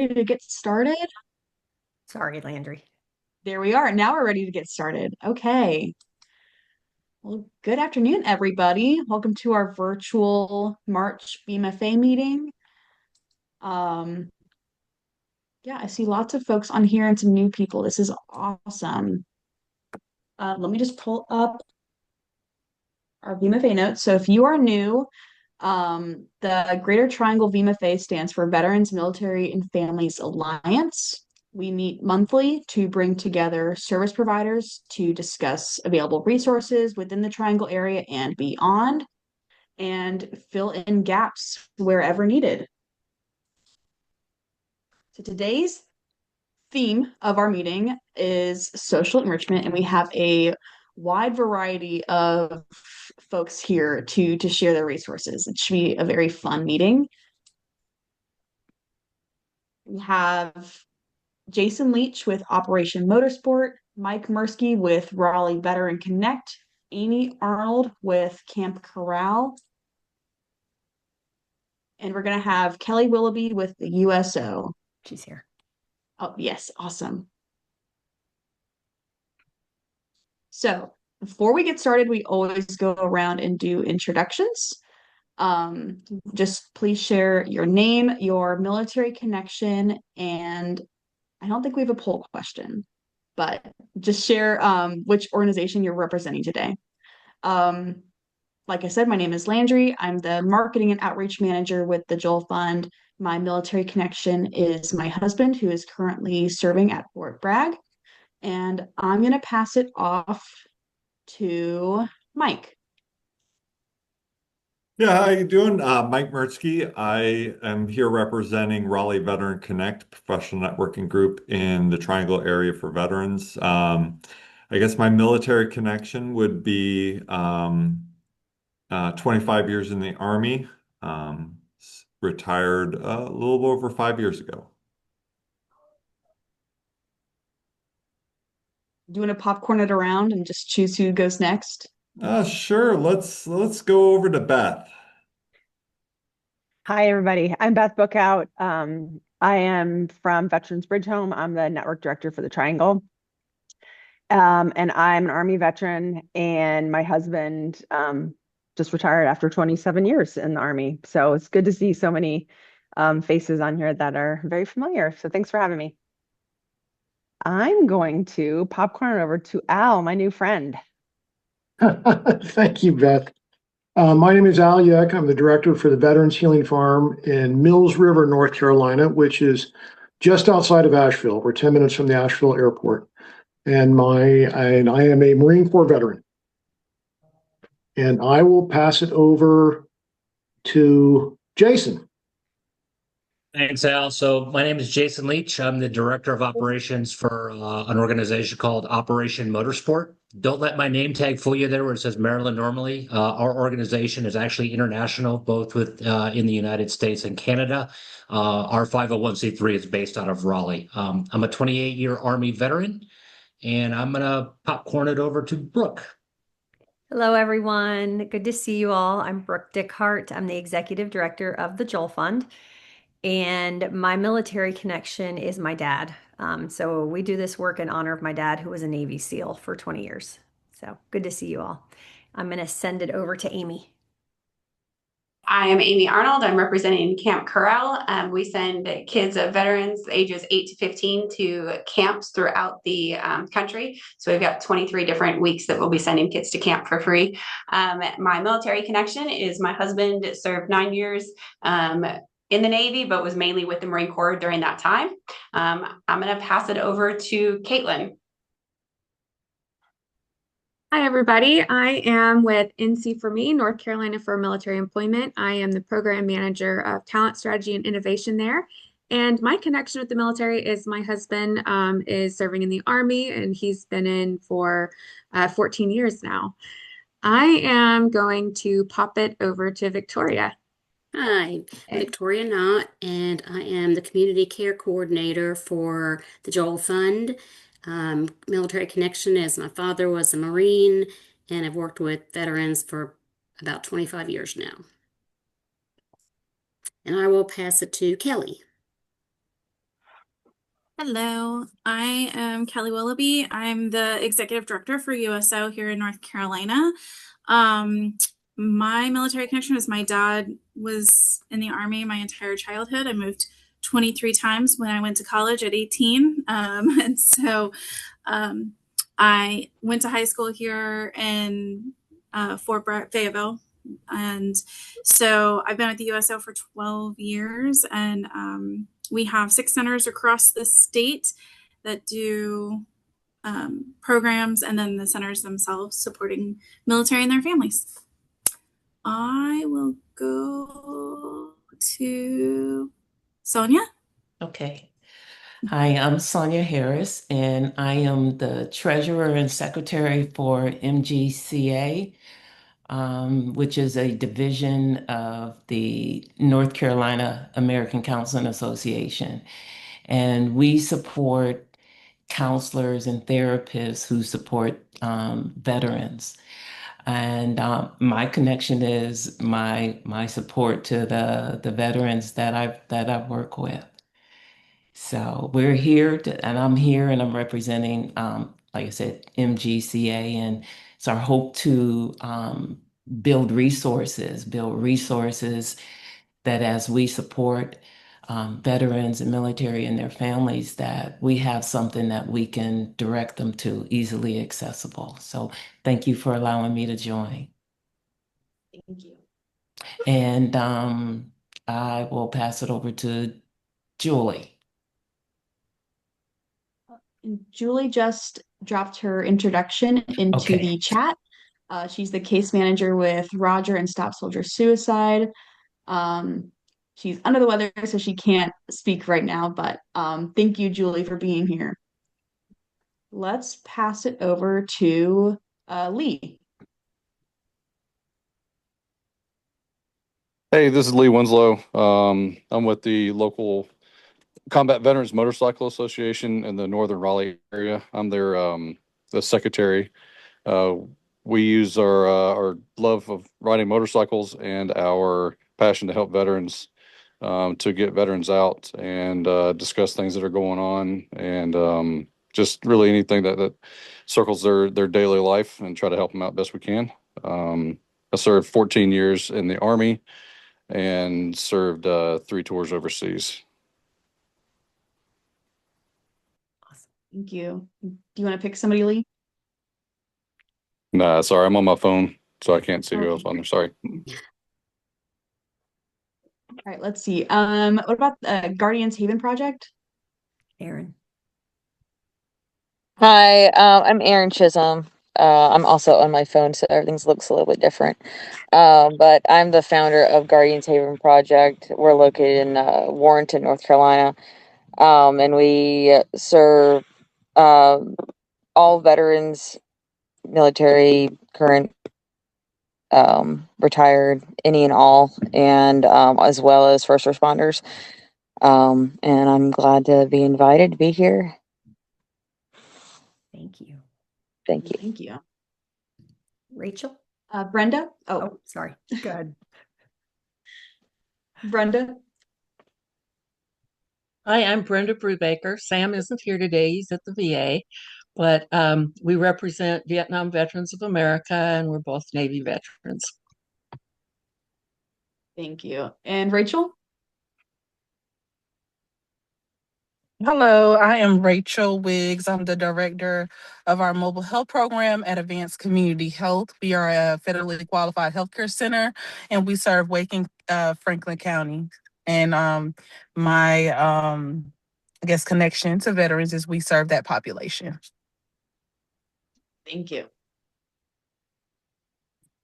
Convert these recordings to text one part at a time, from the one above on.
ready to get started? Sorry, Landry. There we are. Now we're ready to get started. Okay. Well, good afternoon, everybody. Welcome to our virtual March Vmfa meeting. Um, yeah, I see lots of folks on here and some new people. This is awesome. Let me just pull up our VMFA notes. So if you are new, the Greater Triangle VMFA stands for Veterans, Military, and Families Alliance. We meet monthly to bring together service providers to discuss available resources within the Triangle area and beyond, and fill in gaps wherever needed. So today's theme of our meeting is social enrichment, and we have a wide variety of folks here to share their resources. It should be a very fun meeting. We have Jason Leach with Operation Motorsport, Mike Merzke with Raleigh Veteran Connect, Amy Arnold with Camp Corral, and we're going to have Kelli Willoughby with the USO. She's here. Oh, yes, awesome. So before we get started, we always go around and do introductions. Just please share your name, your military connection, and I don't think we have a poll question, but just share which organization you're representing today. Um, like I said, my name is Landry. I'm the marketing and outreach manager with the Joel Fund. My military connection is my husband, who is currently serving at Fort Bragg. And I'm going to pass it off to Mike. Yeah, how you doing? Mike Merzke. I am here representing Raleigh Veteran Connect, professional networking group in the Triangle area for veterans. I guess my military connection would be 25 years in the Army. Retired a little over 5 years ago. Do you want to popcorn it around and just choose who goes next? Sure. Let's go over to Beth. Hi, everybody. I'm Beth Bookout. I am from Veterans Bridge Home. I'm the network director for the Triangle. And I'm an Army veteran, and my husband just retired after 27 years in the Army. So it's good to see so many faces on here that are very familiar. So thanks for having me. I'm going to popcorn it over to Al, my new friend. Thank you, Beth. My name is Al Yuck. I'm the director for the Veterans Healing Farm in Mills River, North Carolina, which is just outside of Asheville. We're 10 minutes from the Asheville airport. And I am a Marine Corps veteran. And I will pass it over to Jason. Thanks, Al. So my name is Jason Leach. I'm the director of operations for an organization called Operation Motorsport. Don't let my name tag fool you there where it says Maryland normally. Our organization is actually international, both with in the United States and Canada. Our 501c3 is based out of Raleigh. I'm a 28-year Army veteran, and I'm going to popcorn it over to Brooke. Hello, everyone. Good to see you all. I'm Brooke Dickhart. I'm the executive director of the Joel Fund, and my military connection is my dad. So we do this work in honor of my dad, who was a Navy SEAL for 20 years. So good to see you all. I'm going to send it over to Amy. I am Amy Arnold. I'm representing Camp Corral. We send kids of veterans ages 8 to 15 to camps throughout the country. So we've got 23 different weeks that we'll be sending kids to camp for free. My military connection is my husband served 9 years in the Navy, but was mainly with the Marine Corps during that time. I'm going to pass it over to Caitlin. Hi, everybody. I am with NC for Me, North Carolina for Military Employment. I am the program manager of talent strategy and innovation there. And my connection with the military is my husband is serving in the Army, and he's been in for 14 years now. I am going to pop it over to Victoria. Hi, I'm Victoria Knott, and I am the community care coordinator for the Joel Fund. Military connection is my father was a Marine, and I've worked with veterans for about 25 years now. And I will pass it to Kelli. Hello, I am Kelli Willoughby. I'm the executive director for USO here in North Carolina. Um, my military connection is my dad was in the Army my entire childhood. I moved 23 times when I went to college at 18. And so um, I went to high school here in Fort Bragg, Fayetteville. And so I've been at the USO for 12 years, and we have 6 centers across the state that do programs, and then the centers themselves supporting military and their families. I will go to Sonia. Okay. Hi, I'm Sonia Harris, and I am the treasurer and secretary for MGCA, which is a division of the North Carolina American Counseling Association. And we support counselors and therapists who support veterans. And my connection is my support to the veterans that I work with. So we're here and I'm here and I'm representing, like I said, MGCA, and it's our hope to build resources that as we support veterans and military and their families, that we have something that we can direct them to, easily accessible. So thank you for allowing me to join. Thank you. And I will pass it over to Julie. Julie just dropped her introduction into the chat. She's the case manager with Roger and Stop Soldier Suicide. She's under the weather, so she can't speak right now, but thank you, Julie, for being here. Let's pass it over to Lee. Hey, this is Lee Winslow. I'm with the local Combat Veterans Motorcycle Association in the Northern Raleigh area. I'm their the secretary. We use our love of riding motorcycles and our passion to help veterans to get veterans out and discuss things that are going on, and just really anything that circles their daily life, and try to help them out best we can. I served 14 years in the Army and served 3 tours overseas. Awesome. Thank you. Do you want to pick somebody, Lee? Nah, sorry, I'm on my phone, so I can't see who else Okay. on there. Sorry. All right, let's see. What about the Guardians Haven Project? Aaron. Hi, I'm Erin Chisholm. I'm also on my phone, so everything looks a little bit different. But I'm the founder of Guardians Haven Project. We're located in Warrenton, North Carolina, and we serve all veterans, military, current, retired, any and all, and as well as first responders. And I'm glad to be invited to be here. Thank you. Thank you. Thank you. Rachel? Brenda? Oh, sorry. Good. Brenda? Hi, I'm Brenda Brubaker. Sam isn't here today. He's at the VA, but we represent Vietnam Veterans of America, and we're both Navy veterans. Thank you. And Rachel? Hello, I am Rachel Wiggs. I'm the director of our mobile health program at Advanced Community Health. We are a federally qualified healthcare center, and we serve Wake and Franklin County. And my, I guess, connection to veterans is we serve that population. Thank you.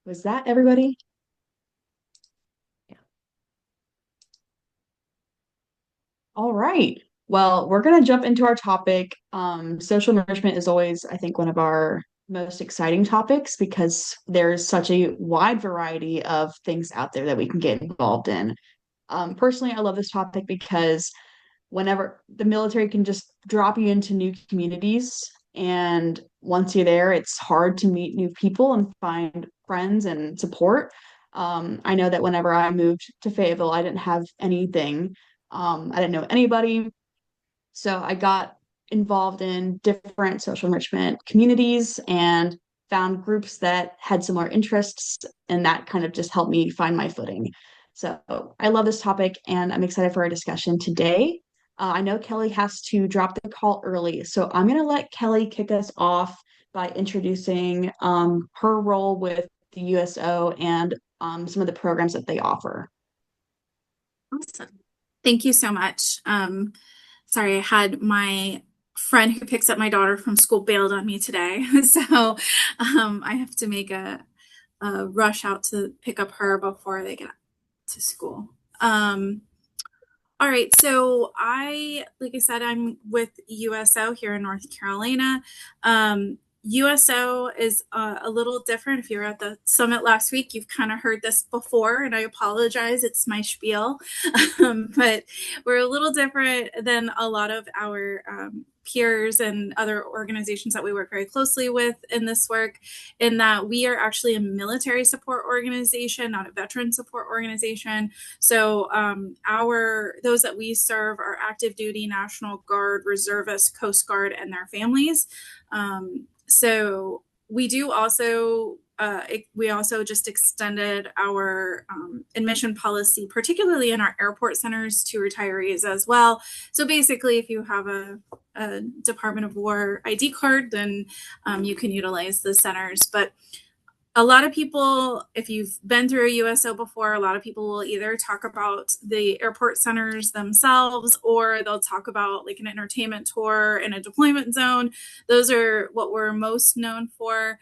Was that everybody? Yeah. All right. Well, we're going to jump into our topic. Social nourishment is always, I think, one of our most exciting topics because there's such a wide variety of things out there that we can get involved in. Personally, I love this topic because whenever the military can just drop you into new communities, and once you're there, it's hard to meet new people and find friends and support. I know that whenever I moved to Fayetteville, I didn't have anything. I didn't know anybody. So I got involved in different social enrichment communities and found groups that had similar interests, and that kind of just helped me find my footing. So I love this topic, and I'm excited for our discussion today. I know Kelli has to drop the call early, so I'm going to let Kelli kick us off by introducing her role with the USO and some of the programs that they offer. Awesome. Thank you so much. Sorry, I had my friend who picks up my daughter from school bailed on me today. So I have to make a rush out to pick up her before they get to school. All right, so like I said, I'm with USO here in North Carolina. USO is a little different. If you were at the summit last week, you've kind of heard this before, and I apologize, it's my spiel. But we're a little different than a lot of our peers and other organizations that we work very closely with in this work, in that we are actually a military support organization, not a veteran support organization. So those that we serve are active duty, National Guard, reservists, Coast Guard, and their families. So we do also, we also just extended our admission policy, particularly in our airport centers, to retirees as well. So basically, if you have a Department of War ID card, then you can utilize the centers. But a lot of people, if you've been through a USO before, a lot of people will either talk about the airport centers themselves, or they'll talk about like an entertainment tour in a deployment zone. Those are what we're most known for.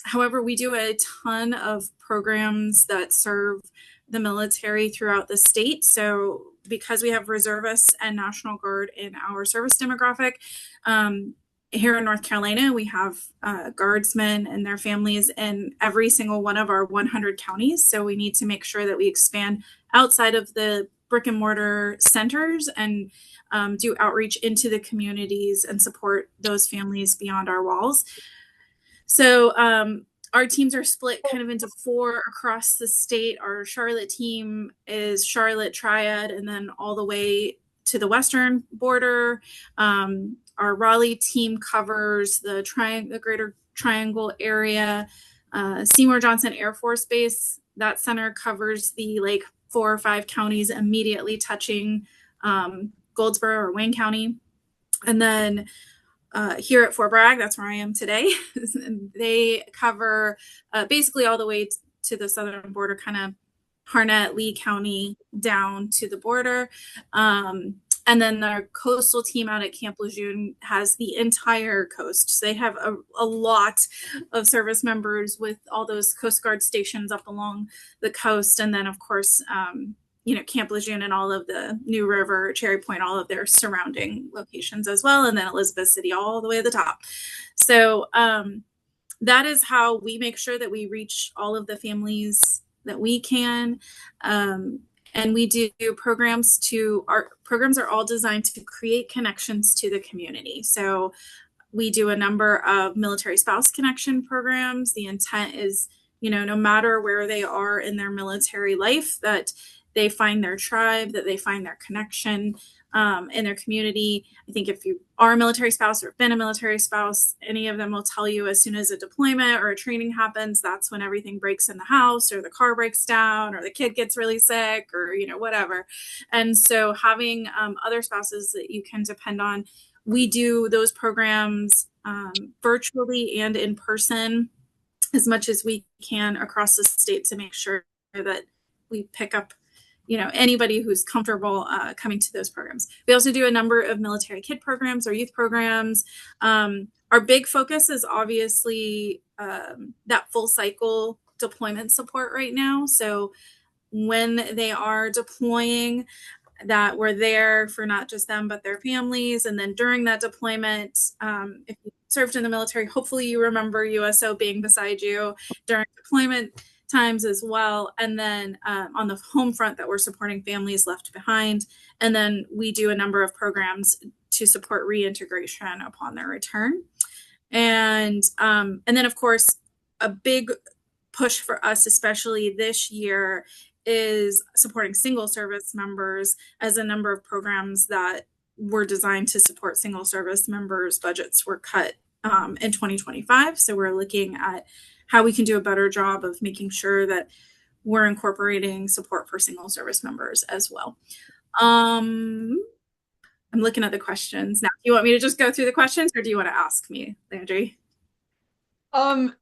However, we do a ton of programs that serve the military throughout the state. So because we have reservists and National Guard in our service demographic, here in North Carolina, we have guardsmen and their families in every single one of our 100 counties. So we need to make sure that we expand outside of the brick and mortar centers and do outreach into the communities and support those families beyond our walls. So our teams are split kind of into 4 across the state. Our Charlotte team is Charlotte Triad, and then all the way to the western border. Our Raleigh team covers the Greater Triangle area. Seymour Johnson Air Force Base, that center covers the 4 or 5 counties immediately touching Goldsboro or Wayne County. And then here at Fort Bragg, that's where I am today, they cover basically all the way to the southern border, kind of Harnett, Lee County down to the border. And then our coastal team out at Camp Lejeune has the entire coast. So they have a lot of service members with all those Coast Guard stations up along the coast. And then, of course, Camp Lejeune and all of the New River, Cherry Point, all of their surrounding locations as well. And then Elizabeth City all the way at the top. So that is how we make sure that we reach all of the families that we can. And we do programs our programs are all designed to create connections to the community. So we do a number of military spouse connection programs. The intent is, no matter where they are in their military life, that they find their tribe, that they find their connection in their community. I think if you are a military spouse or have been a military spouse, any of them will tell you as soon as a deployment or a training happens, that's when everything breaks in the house, or the car breaks down, or the kid gets really sick, or whatever. And so having other spouses that you can depend on, we do those programs virtually and in person as much as we can across the state to make sure that we pick up anybody who's comfortable coming to those programs. We also do a number of military kid programs or youth programs. Our big focus is obviously that full cycle deployment support right now. So when they are deploying, that we're there for not just them, but their families. And then during that deployment, if you served in the military, hopefully you remember USO being beside you during deployment times as well. And then on the home front, that we're supporting families left behind. And then we do a number of programs to support reintegration upon their return. And then, of course, a big push for us, especially this year, is supporting single service members, as a number of programs that were designed to support single service members' budgets were cut in 2025. So we're looking at how we can do a better job of making sure that we're incorporating support for single service members as well. I'm looking at the questions now. Do you want me to just go through the questions, or do you want to ask me, Landry?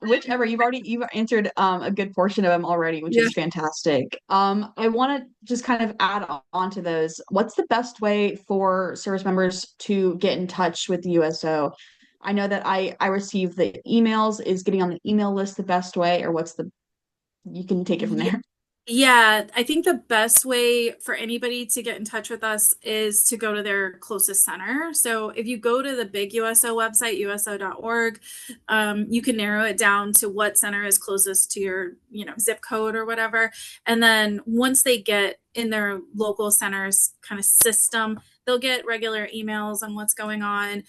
Whichever. You've answered a good portion of them already, which is fantastic. I want to just kind of add on to those. What's the best way for service members to get in touch with the USO? I know that I receive the emails. Is getting on the email list the best way, or you can take it from there. Yeah, I think the best way for anybody to get in touch with us is to go to their closest center. So if you go to the big USO website, uso.org, you can narrow it down to what center is closest to your, zip code or whatever. And then once they get in their local center's kind of system, they'll get regular emails on what's going on.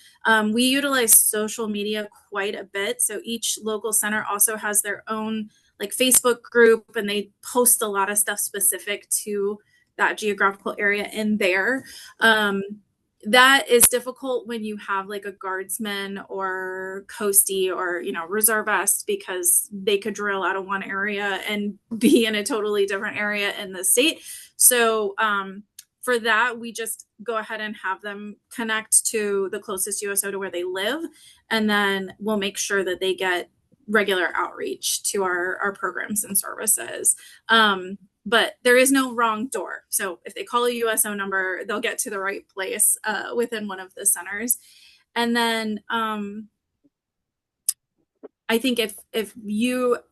We utilize social media quite a bit. So each local center also has their own Facebook group, and they post a lot of stuff specific to that geographical area in there. That is difficult when you have a guardsman or coastie or, reservist, because they could drill out of one area and be in a totally different area in the state. So, for that, we just go ahead and have them connect to the closest USO to where they live, and then we'll make sure that they get regular outreach to our programs and services. But there is no wrong door. So if they call a USO number, they'll get to the right place within one of the centers. And then I think if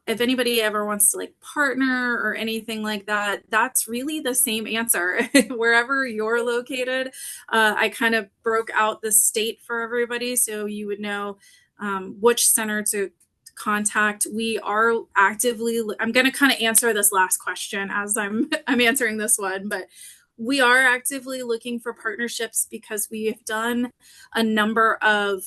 anybody ever wants to partner or anything like that, that's really the same answer wherever you're located. I kind of broke out the state for everybody so you would know which center to contact. We are actively, I'm going to kind of answer this last question as I'm answering this one, but we are actively looking for partnerships because we have done a number of,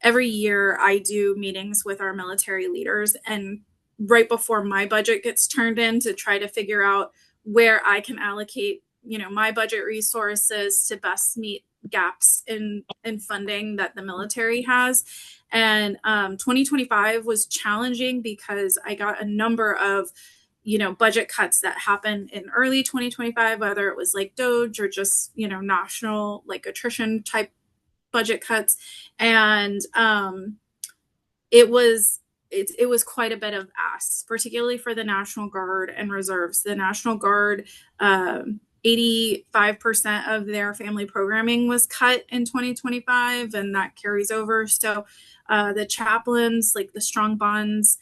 every year I do meetings with our military leaders, and right before my budget gets turned in to try to figure out where I can allocate, my budget resources to best meet gaps in funding that the military has. And 2025 was challenging because I got a number of, budget cuts that happened in early 2025, whether it was DOGE or just, national attrition type budget cuts. And it was quite a bit of ask, particularly for the National Guard and reserves. The National Guard, 85% of their family programming was cut in 2025, and that carries over. So the chaplains, the strong bonds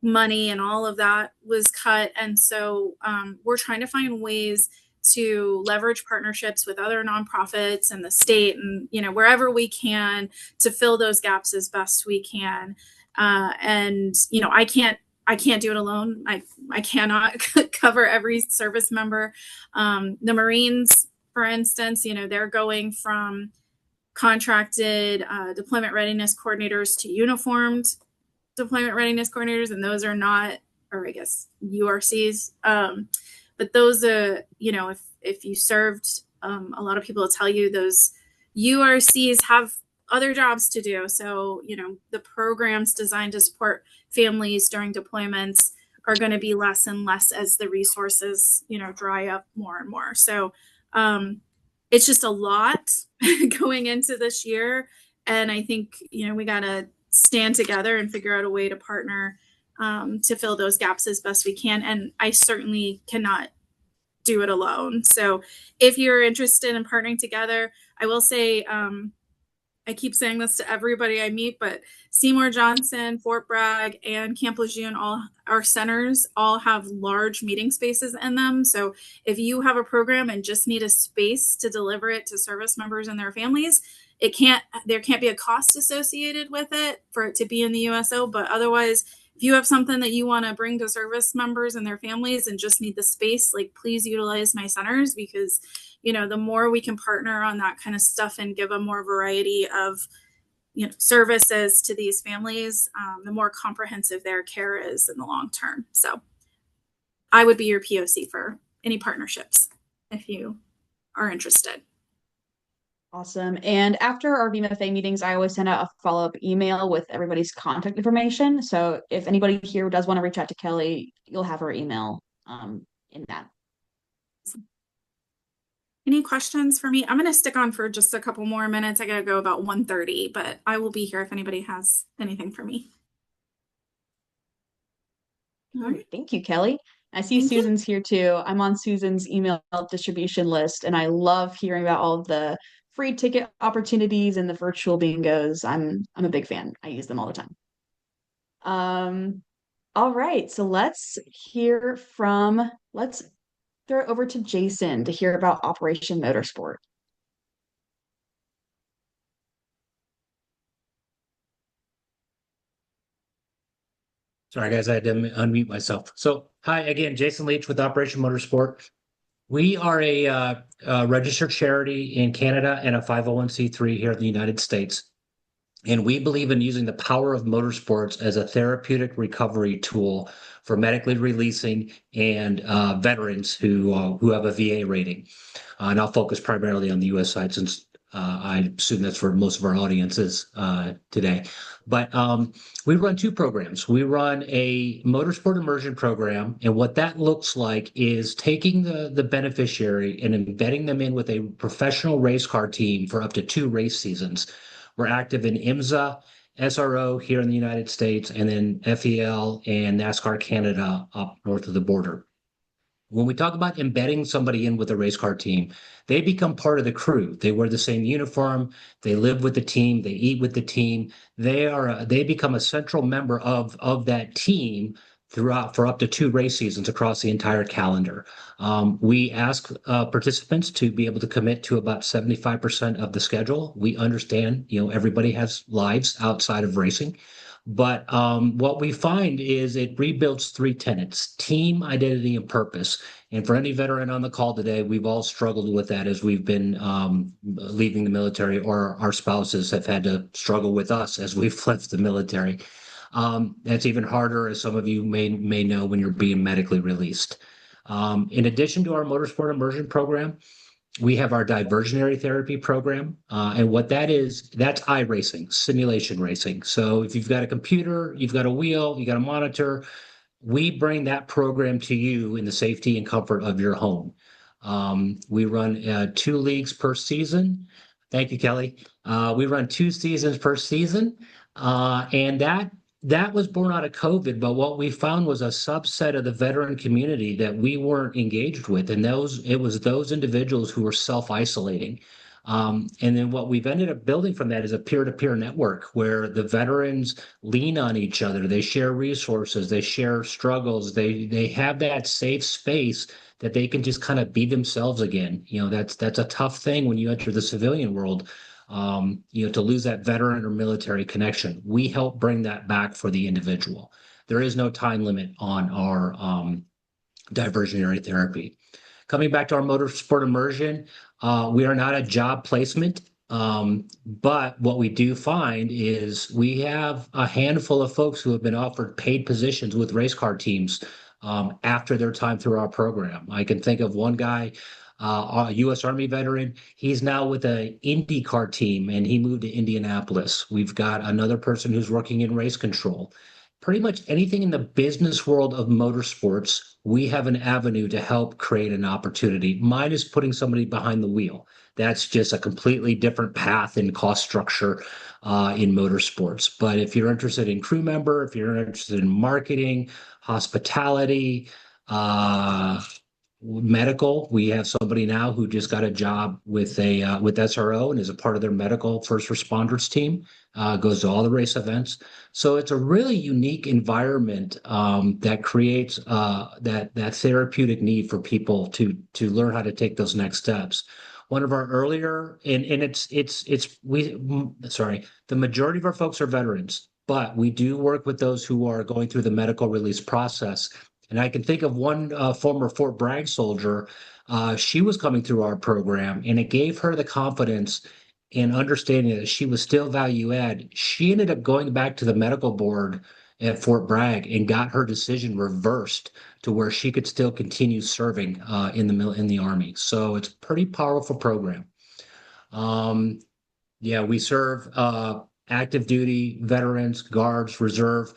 money and all of that was cut. And so we're trying to find ways to leverage partnerships with other nonprofits and the state and, wherever we can to fill those gaps as best we can. And, I can't do it alone. I cannot cover every service member. The Marines, for instance, they're going from contracted deployment readiness coordinators to uniformed deployment readiness coordinators, and those are not, or I guess URCs. But those, if you served, a lot of people will tell you those URCs have other jobs to do. So, the programs designed to support families during deployments are going to be less and less as the resources, dry up more and more. So it's just a lot going into this year. And I think, we got to stand together and figure out a way to partner to fill those gaps as best we can. And I certainly cannot do it alone. So if you're interested in partnering together, I will say, I keep saying this to everybody I meet, but Seymour Johnson, Fort Bragg, and Camp Lejeune, all our centers all have large meeting spaces in them. So if you have a program and just need a space to deliver it to service members and their families, there can't be a cost associated with it for it to be in the USO. But otherwise, if you have something that you want to bring to service members and their families and just need the space, please utilize my centers, because the more we can partner on that kind of stuff and give a more variety of, services to these families, the more comprehensive their care is in the long term. So I would be your POC for any partnerships if you are interested. Awesome. And after our VMFA meetings, I always send out a follow-up email with everybody's contact information. So if anybody here does want to reach out to Kelli, you'll have her email in that. Any questions for me? I'm going to stick on for just a couple more minutes. I got to go about 1:30, but I will be here if anybody has anything for me. All right. Thank you, Kelli. I see Susan's here too. I'm on Susan's email distribution list, and I love hearing about all of the free ticket opportunities and the virtual bingos. I'm a big fan. I use them all the time. All right, so let's throw it over to Jason to hear about Operation Motorsport. Sorry, guys, I had to unmute myself. So, hi again, Jason Leach with Operation Motorsport. We are a registered charity in Canada and a 501c3 here in the United States. And we believe in using the power of motorsports as a therapeutic recovery tool for medically releasing and veterans who have a VA rating. And I'll focus primarily on the U.S. side since I assume that's for most of our audiences today. But we run two programs. We run a motorsport immersion program, and what that looks like is taking the beneficiary and embedding them in with a professional race car team for up to 2 race seasons. We're active in IMSA, SRO here in the United States, and then FEL and NASCAR Canada up north of the border. When we talk about embedding somebody in with a race car team, they become part of the crew. They wear the same uniform, they live with the team, they eat with the team. They become a central member of that team throughout for up to 2 race seasons across the entire calendar. We ask participants to be able to commit to about 75% of the schedule. We understand, everybody has lives outside of racing. But what we find is it rebuilds 3 tenets: team, identity, and purpose. And for any veteran on the call today, we've all struggled with that as we've been leaving the military, or our spouses have had to struggle with us as we've left the military. That's even harder, as some of you may know, when you're being medically released. In addition to our motorsport immersion program, we have our diversionary therapy program. And what that is, that's iRacing, simulation racing. So if you've got a computer, you've got a wheel, you got a monitor, we bring that program to you in the safety and comfort of your home. We run 2 leagues per season. Thank you, Kelli. We run 2 seasons per season. And that was born out of COVID, but what we found was a subset of the veteran community that we weren't engaged with, and it was those individuals who were self-isolating. And then what we've ended up building from that is a peer-to-peer network where the veterans lean on each other, they share resources, they share struggles, they have that safe space that they can just kind of be themselves again. That's a tough thing when you enter the civilian world. To lose that veteran or military connection. We help bring that back for the individual. There is no time limit on our diversionary therapy. Coming back to our motorsport immersion, we are not a job placement, but what we do find is we have a handful of folks who have been offered paid positions with race car teams after their time through our program. I can think of one guy, a U.S. Army veteran. He's now with an IndyCar team, and he moved to Indianapolis. We've got another person who's working in race control. Pretty much anything in the business world of motorsports, we have an avenue to help create an opportunity. Mine is putting somebody behind the wheel. That's just a completely different path and cost structure in motorsports. But if you're interested in crew member, if you're interested in marketing, hospitality, medical, we have somebody now who just got a job with SRO and is a part of their medical first responders team, goes to all the race events. So it's a really unique environment that creates that therapeutic need for people to learn how to take those next steps. One of our earlier, and the majority of our folks are veterans, but we do work with those who are going through the medical release process. And I can think of one former Fort Bragg soldier. She was coming through our program, and it gave her the confidence and understanding that she was still value add. She ended up going back to the medical board at Fort Bragg and got her decision reversed to where she could still continue serving in the Army. So it's a pretty powerful program. Yeah, we serve active duty, veterans, guards, reserve.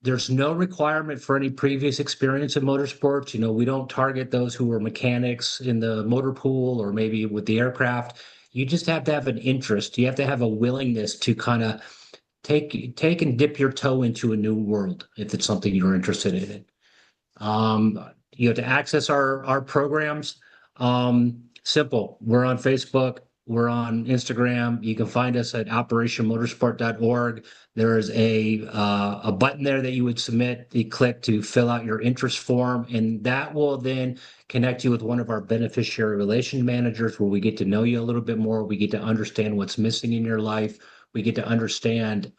There's no requirement for any previous experience in motorsports. We don't target those who are mechanics in the motor pool or maybe with the aircraft. You just have to have an interest. You have to have a willingness to kind of take and dip your toe into a new world if it's something you're interested in. To access our programs, simple. We're on Facebook. We're on Instagram. You can find us at operationmotorsport.org. There is a button there that you would submit. You click to fill out your interest form, and that will then connect you with one of our beneficiary relation managers where we get to know you a little bit more. We get to understand what's missing in your life. We get to understand,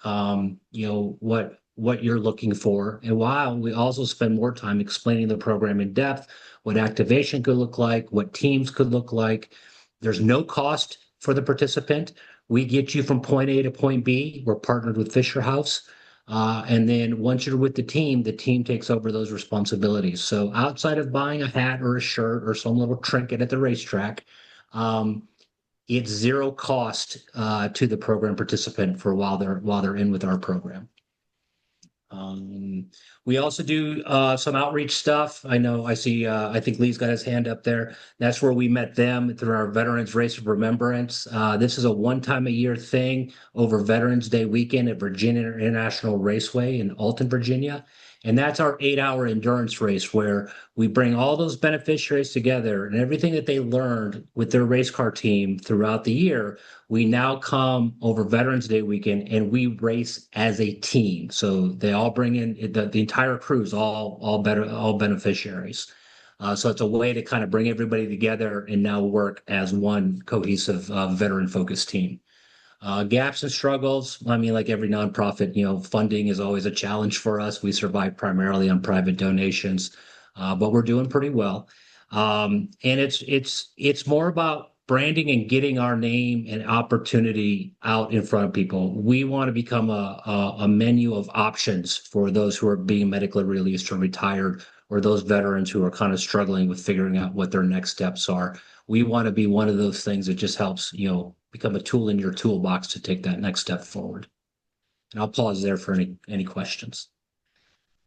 what you're looking for. And while we also spend more time explaining the program in depth, what activation could look like, what teams could look like. There's no cost for the participant. We get you from point A to point B. We're partnered with Fisher House. And then once you're with the team takes over those responsibilities. So outside of buying a hat or a shirt or some little trinket at the racetrack, it's zero cost to the program participant for while they're in with our program. We also do some outreach stuff. I think Lee's got his hand up there. That's where we met them through our Veterans Race of Remembrance. This is a one-time-a-year thing over Veterans Day weekend at Virginia International Raceway in Alton, Virginia. And that's our 8-hour endurance race where we bring all those beneficiaries together and everything that they learned with their race car team throughout the year. We now come over Veterans Day weekend and we race as a team. So they all bring in the entire crew's all beneficiaries. So it's a way to kind of bring everybody together and now work as one cohesive veteran-focused team. Gaps and struggles. I mean, like every nonprofit, funding is always a challenge for us. We survive primarily on private donations, but we're doing pretty well. And it's more about branding and getting our name and opportunity out in front of people. We want to become a menu of options for those who are being medically released or retired, or those veterans who are kind of struggling with figuring out what their next steps are. We want to be one of those things that just helps, become a tool in your toolbox to take that next step forward. And I'll pause there for any questions.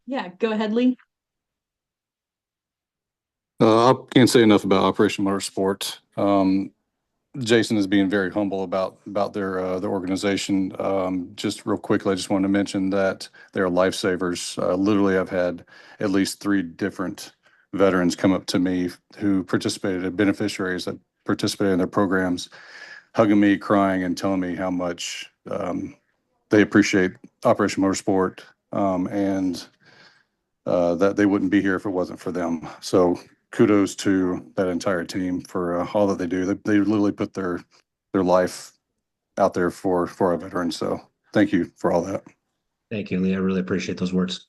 Yeah, go ahead, Lee. I can't say enough about Operation Motorsport. Jason is being very humble about their organization. Just real quickly, I just wanted to mention that they're lifesavers. Literally, I've had at least 3 different veterans come up to me who participated, beneficiaries that participated in their programs, hugging me, crying, and telling me how much they appreciate Operation Motorsport and that they wouldn't be here if it wasn't for them. So kudos to that entire team for all that they do. They literally put their life out there for our veterans. So thank you for all that. Thank you, Lee. I really appreciate those words.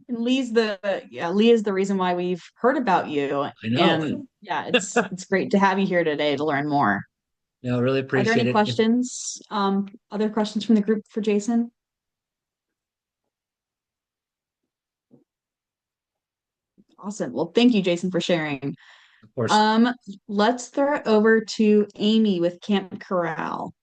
And Lee is the reason why we've heard about you. I know. And yeah, it's great to have you here today to learn more. No, I really appreciate it. Are there any questions? Other questions from the group for Jason? Awesome. Well, thank you, Jason, for sharing. Of course. Let's throw it over to Amy with Camp Corral.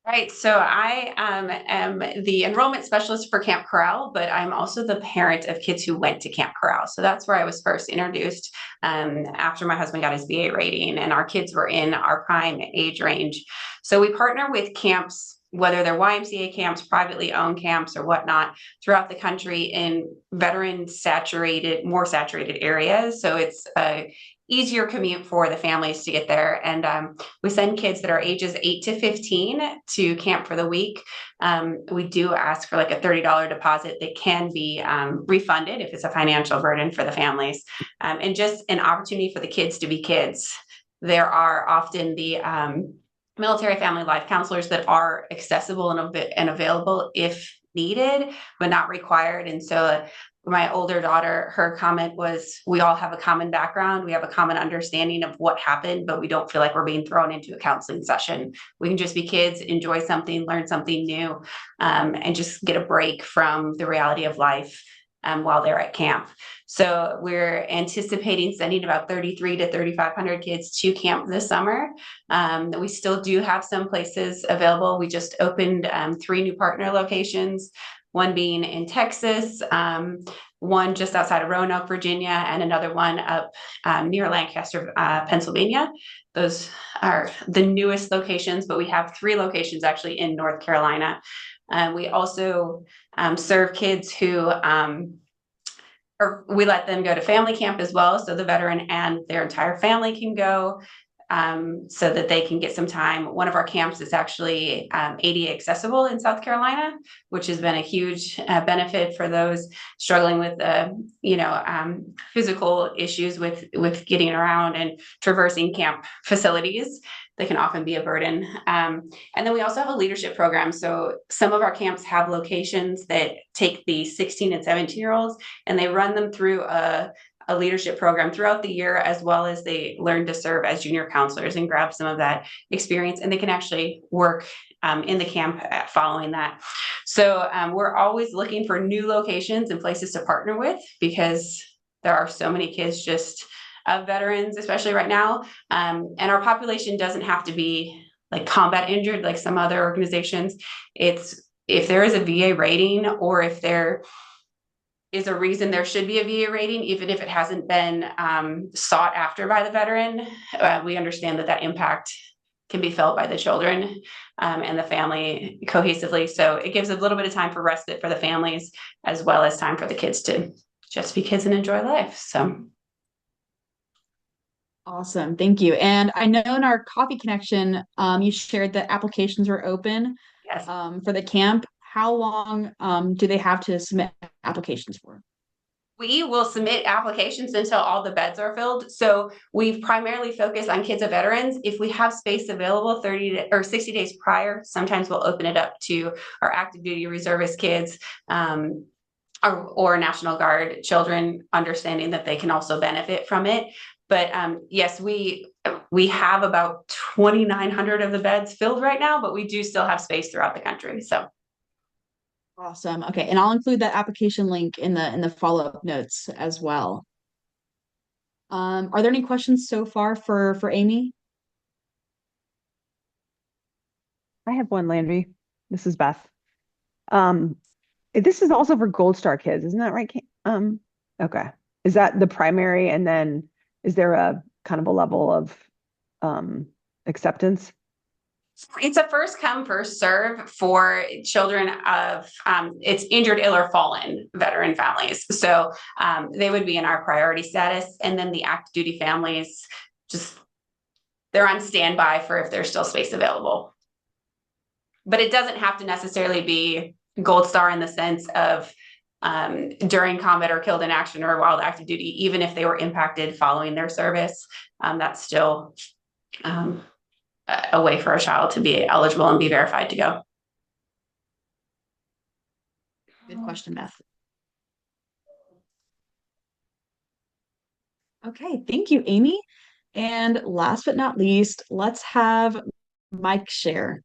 Right. So I am the enrollment specialist for Camp Corral, but I'm also the parent of kids who went to Camp Corral. So that's where I was first introduced after my husband got his VA rating and our kids were in our prime age range. So we partner with camps, whether they're YMCA camps, privately owned camps or whatnot, throughout the country in veteran more saturated areas. So it's a easier commute for the families to get there. And we send kids that are ages 8 to 15 to camp for the week. We do ask for like a $30 deposit that can be refunded if it's a financial burden for the families, and just an opportunity for the kids to be kids. There are often the military family life counselors that are accessible and available if needed, but not required. And so my older daughter, her comment was, we all have a common background. We have a common understanding of what happened, but we don't feel like we're being thrown into a counseling session. We can just be kids, enjoy something, learn something new, and just get a break from the reality of life. while they're at camp. So we're anticipating sending about 33 to 3,500 kids to camp this summer. We still do have some places available. We just opened 3 new partner locations, one being in Texas, one just outside of Roanoke, Virginia, and another one up near Lancaster, Pennsylvania. Those are the newest locations, but we have 3 locations actually in North Carolina. We also serve kids who, or we let them go to family camp as well. So the veteran and their entire family can go, so that they can get some time. One of our camps is actually ADA accessible in South Carolina, which has been a huge benefit for those struggling with physical issues with getting around and traversing camp facilities. They can often be a burden. And then we also have a leadership program. So some of our camps have locations that take the 16 and 17-year-olds and they run them through a leadership program throughout the year, as well as they learn to serve as junior counselors and grab some of that experience, and they can actually work in the camp following that. So we're always looking for new locations and places to partner with, because there are so many kids just veterans, especially right now. And our population doesn't have to be like combat injured like some other organizations. It's if there is a VA rating, or if there is a reason there should be a VA rating, even if it hasn't been sought after by the veteran, we understand that impact can be felt by the children and the family cohesively. So it gives a little bit of time for respite for the families, as well as time for the kids to just be kids and enjoy life. So. Awesome. Thank you. And I know in our coffee connection, you shared that applications were open for the camp. How long do they have to submit applications for? We will submit applications until all the beds are filled. So we've primarily focused on kids of veterans. If we have space available 60 days prior, sometimes we'll open it up to our active duty reservist kids, or National Guard children, understanding that they can also benefit from it. But yes, we have about 2,900 of the beds filled right now, but we do still have space throughout the country. So. Awesome. Okay, and I'll include that application link in the follow-up notes as well. Are there any questions so far for Amy? I have one, Landry. This is Beth. This is also for Gold Star kids, isn't that right? Okay. Is that the primary, and then is there a kind of a level of acceptance? It's a first come, first serve for children of it's injured, ill, or fallen veteran families. So they would be in our priority status. And then the active duty families, they're on standby for if there's still space available. But it doesn't have to necessarily be Gold Star in the sense of during combat or killed in action or wild active duty. Even if they were impacted following their service, that's still a way for a child to be eligible and be verified to go. Good question, Beth. Okay, thank you, Amy. And last but not least, let's have Mike share.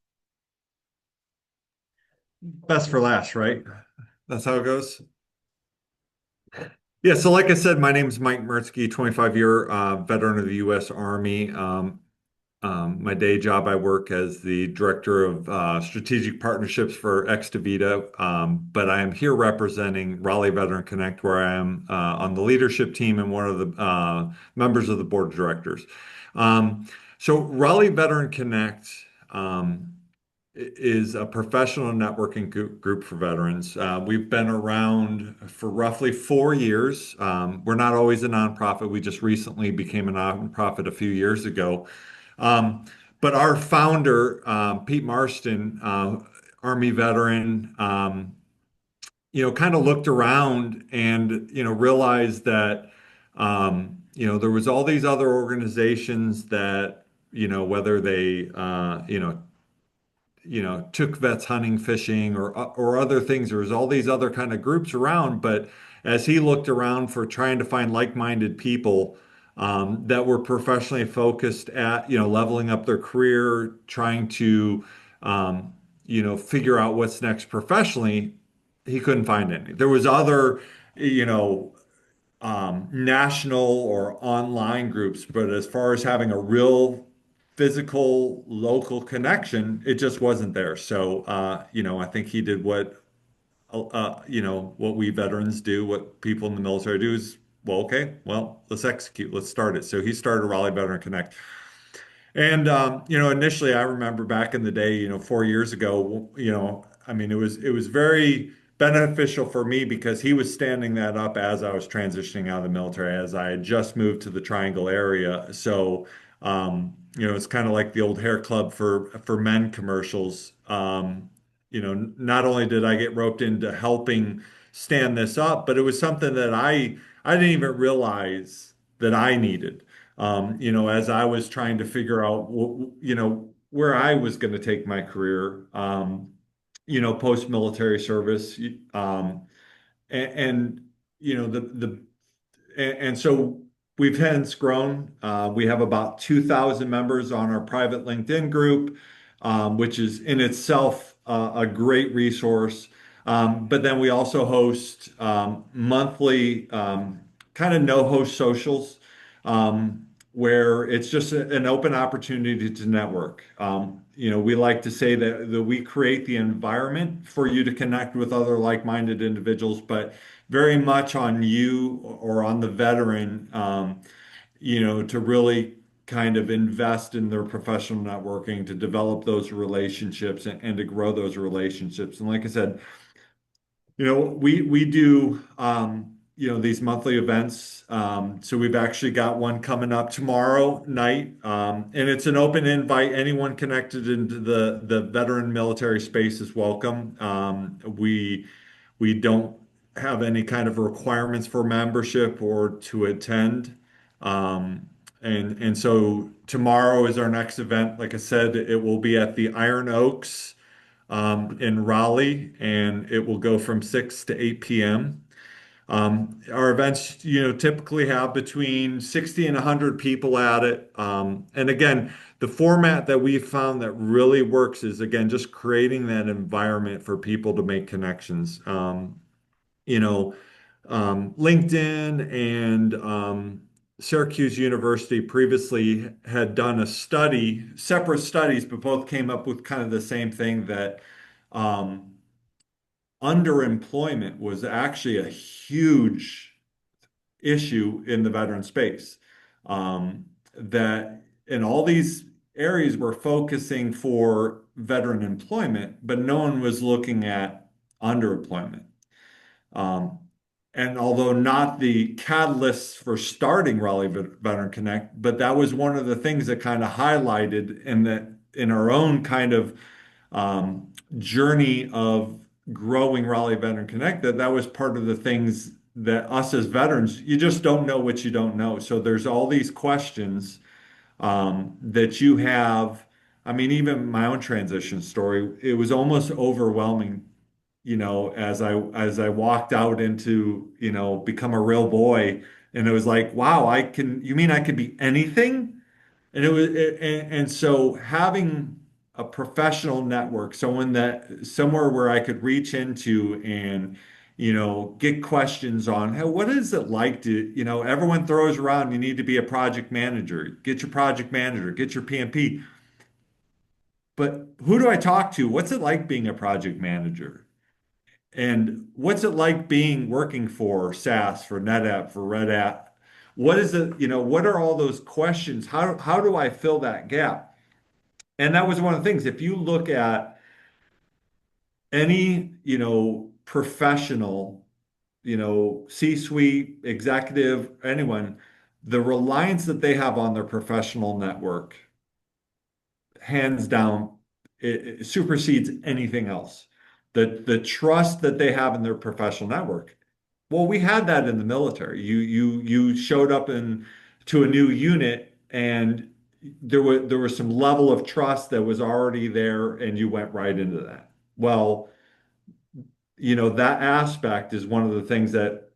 Best for last, right? That's how it goes. Yeah, so like I said, my name is Mike Merzke, 25-year veteran of the U.S. Army. My day job, I work as the Director of Strategic Partnerships for Ex Vita, but I am here representing Raleigh Veteran Connect, where I am on the leadership team and one of the members of the board of directors. So Raleigh Veteran Connect is a professional networking group for veterans. We've been around for roughly 4 years. We're not always a nonprofit. We just recently became a nonprofit a few years ago. But our founder, Pete Marston, Army veteran, kind of looked around and, realized that, there was all these other organizations that, whether they, took vets hunting, fishing, or other things. There was all these other kind of groups around, but as he looked around for trying to find like-minded people that were professionally focused at, leveling up their career, trying to, figure out what's next professionally, he couldn't find any. There was other you know, national or online groups, but as far as having a real physical local connection, it just wasn't there. So, I think he did what we veterans do, what people in the military do is, well, okay, well, let's execute, let's start it. So he started Raleigh Veteran Connect. And initially I remember back in the day, 4 years ago, I mean, it was very beneficial for me because he was standing that up as I was transitioning out of the military, as I had just moved to the Triangle area. So, it's kind of like the old hair club for men commercials. Not only did I get roped into helping stand this up, but it was something that I didn't even realize that I needed as I was trying to figure out, where I was going to take my career, post-military service, and and so we've hence grown. We have about 2,000 members on our private LinkedIn group, which is in itself a great resource. But then we also host monthly kind of no-host socials, where it's just an open opportunity to network. We like to say that we create the environment for you to connect with other like-minded individuals, but very much on you or on the veteran, to really kind of invest in their professional networking, to develop those relationships and to grow those relationships. And like I said, we do these monthly events. So we've actually got one coming up tomorrow night, and it's an open invite. Anyone connected into the veteran military space is welcome. We don't have any kind of requirements for membership or to attend. And so tomorrow is our next event. Like I said, it will be at the Iron Oaks in Raleigh, and it will go from 6 to 8 p.m. Our events, typically have between 60 and 100 people at it. And again, the format that we found that really works is, again, just creating that environment for people to make connections. You know, LinkedIn and Syracuse University previously had done a study, separate studies, but both came up with kind of the same thing that um, underemployment was actually a huge issue in the veteran space. That in all these areas were focusing for veteran employment, but no one was looking at underemployment. Um, and although not the catalyst for starting Raleigh Veteran Connect, but that was one of the things that kind of highlighted in our own kind of journey of growing Raleigh Veteran Connect, that was part of the things that us as veterans, you just don't know what you don't know. So there's all these questions that you have. I mean, even my own transition story, it was almost overwhelming, as I walked out into, become a real boy. And it was like, wow, you mean I could be anything? And so having a professional network, somewhere where I could reach into and, get questions on, hey, what is it like to, everyone throws around, you need to be a project manager, get your project manager, get your PMP. But who do I talk to? What's it like being a project manager? And what's it like working for SAS, for NetApp, for Red Hat? What is it, what are all those questions? How do I fill that gap? And that was one of the things. If you look at any, professional, C-suite, executive, anyone, the reliance that they have on their professional network, hands down, it supersedes anything else. The trust that they have in their professional network. Well, we had that in the military. You showed up to a new unit, and there was some level of trust that was already there, and you went right into that. Well, that aspect is one of the things that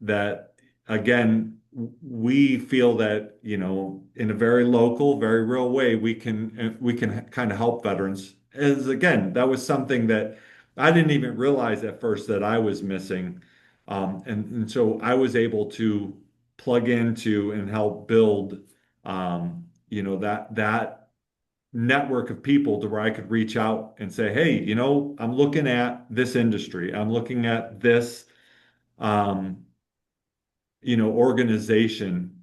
again, we feel that, in a very local, very real way, we can kind of help veterans. As again, that was something that I didn't even realize at first that I was missing. And so I was able to plug into and help build, that network of people to where I could reach out and say, hey, I'm looking at this industry. I'm looking at this, um, organization,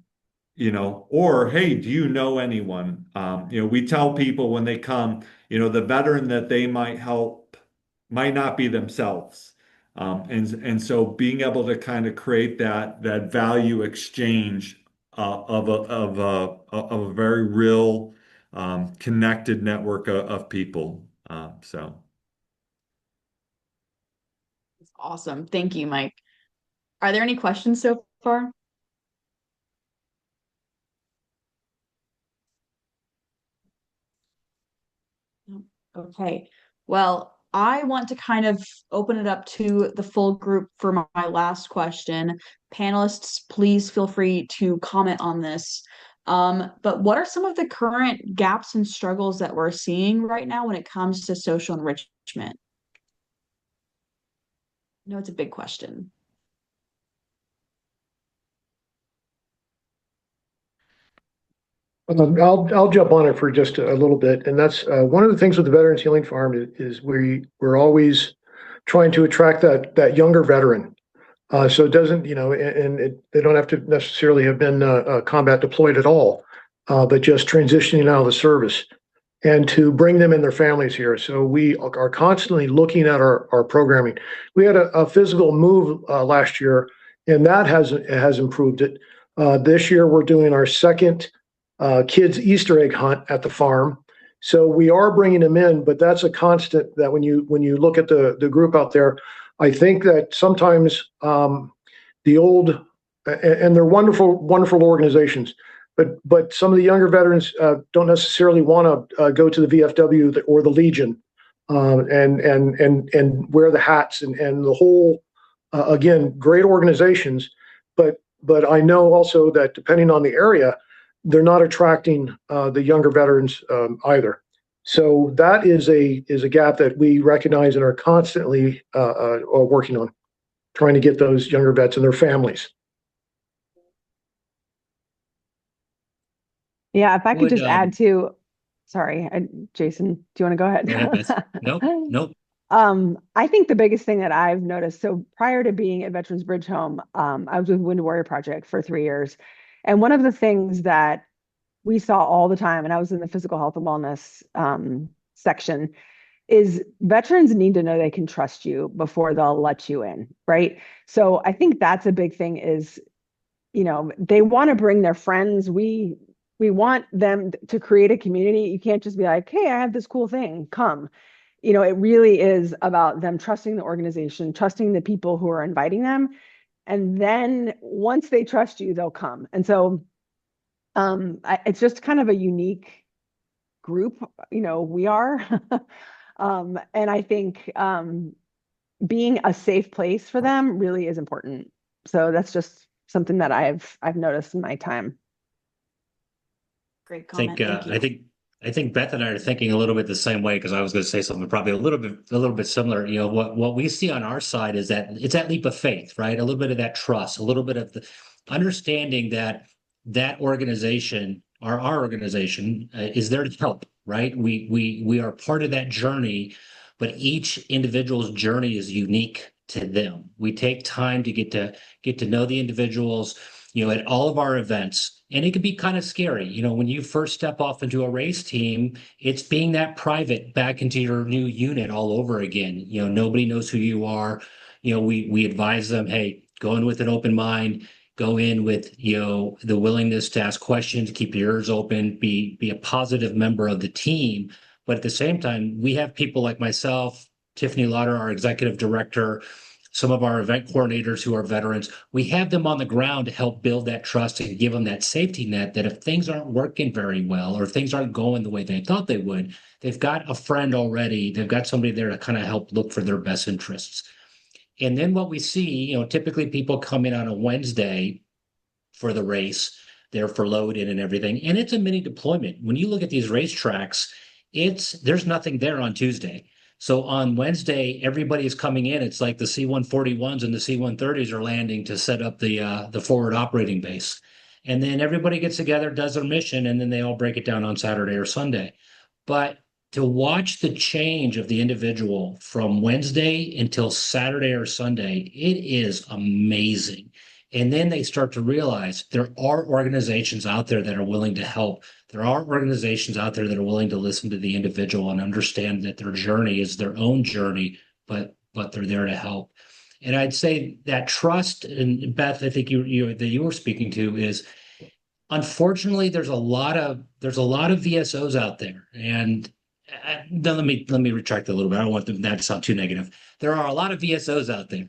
or hey, do you know anyone? We tell people when they come, the veteran that they might help might not be themselves. And so being able to kind of create that value exchange of a very real connected network of people. So Awesome. Thank you, Mike. Are there any questions so far? No. Okay. Well, I want to kind of open it up to the full group for my last question. Panelists, please feel free to comment on this. But what are some of the current gaps and struggles that we're seeing right now when it comes to social enrichment? I know it's a big question. I'll jump on it for just a little bit, and that's one of the things with the Veterans Healing Farm is we're always trying to attract that younger veteran. So it doesn't, they don't have to necessarily have been combat deployed at all, but just transitioning out of the service, and to bring them and their families here. So we are constantly looking at our programming. We had a physical move last year, and that has improved it. This year we're doing our second kids Easter egg hunt at the farm. So we are bringing them in, but that's a constant that when you look at the group out there, I think that sometimes the old, and they're wonderful, wonderful organizations, but some of the younger veterans don't necessarily want to go to the VFW or the Legion and wear the hats and the whole, again, great organizations, but I know also that depending on the area, they're not attracting the younger veterans either. So that is a gap that we recognize and are constantly working on, trying to get those younger vets and their families. Yeah, if I could just add to, sorry, Jason, do you want to go ahead? Go ahead, Beth. Nope. I think the biggest thing that I've noticed, so prior to being at Veterans Bridge Home, I was with Wounded Warrior Project for 3 years. And one of the things that we saw all the time, and I was in the physical health and wellness section, is veterans need to know they can trust you before they'll let you in, right? So I think that's a big thing is, they want to bring their friends. We want them to create a community. You can't just be like, hey, I have this cool thing, come. It really is about them trusting the organization, trusting the people who are inviting them. And then once they trust you, they'll come. And so it's just kind of a unique group, we are. And I think being a safe place for them really is important. So that's just something that I've noticed in my time. Great comment. Thank you. I think Beth and I are thinking a little bit the same way, because I was going to say something probably a little bit similar. What we see on our side is that it's that leap of faith, right? A little bit of that trust, a little bit of the understanding that organization, our organization, is there to help, right? We are part of that journey, but each individual's journey is unique to them. We take time to get to know the individuals, at all of our events. And it can be kind of scary. When you first step off into a race team, it's being that private back into your new unit all over again. Nobody knows who you are. We advise them, hey, go in with an open mind, go in with, the willingness to ask questions, keep your ears open, be a positive member of the team. But at the same time, we have people like myself, Tiffany Lauder, our executive director, some of our event coordinators who are veterans. We have them on the ground to help build that trust and give them that safety net that if things aren't working very well or if things aren't going the way they thought they would, they've got a friend already. They've got somebody there to kind of help look for their best interests. And then what we see, typically people come in on a Wednesday for the race. They're for load-in and everything. And it's a mini deployment. When you look at these racetracks, there's nothing there on Tuesday. So on Wednesday, everybody is coming in. It's like the C-141s and the C-130s are landing to set up the forward operating base. And then everybody gets together, does their mission, and then they all break it down on Saturday or Sunday. But to watch the change of the individual from Wednesday until Saturday or Sunday, it is amazing. And then they start to realize there are organizations out there that are willing to help. There are organizations out there that are willing to listen to the individual and understand that their journey is their own journey, but they're there to help. And I'd say that trust, and Beth, I think you were speaking to, is unfortunately there's a lot of VSOs out there, and let me retract that a little bit. I don't want that to sound too negative. There are a lot of VSOs out there,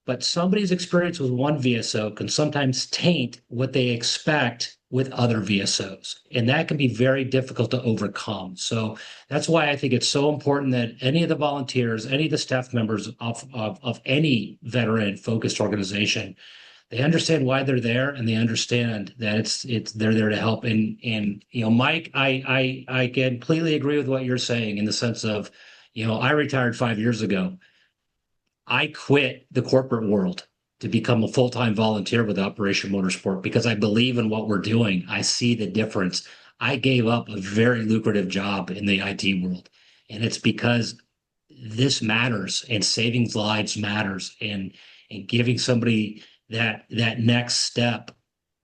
but somebody's experience with one VSO can sometimes taint what they expect with other VSOs, and that can be very difficult to overcome. So that's why I think it's so important that any of the volunteers, any of the staff members of any veteran-focused organization, they understand why they're there, and they understand that they're there to help. And Mike, I completely agree with what you're saying in the sense of, I retired 5 years ago. I quit the corporate world to become a full-time volunteer with Operation Motorsport because I believe in what we're doing. I see the difference. I gave up a very lucrative job in the IT world, and it's because this matters, and saving lives matters, and giving somebody that next step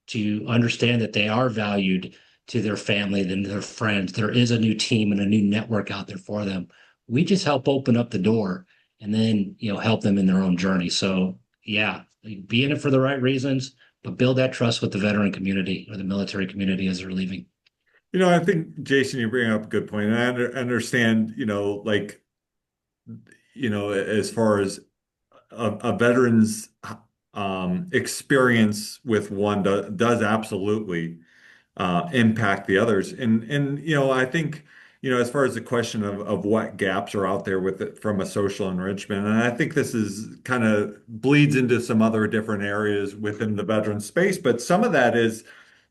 to understand that they are valued to their family, then their friends. There is a new team and a new network out there for them. We just help open up the door and then help them in their own journey. So yeah, be in it for the right reasons, but build that trust with the veteran community or the military community as they're leaving. I think, Jason, you bring up a good point. And I understand, as far as a veteran's experience with one does absolutely impact the others. And I think, as far as the question of what gaps are out there with it from a social enrichment, and I think this is kind of bleeds into some other different areas within the veteran space, but some of that is,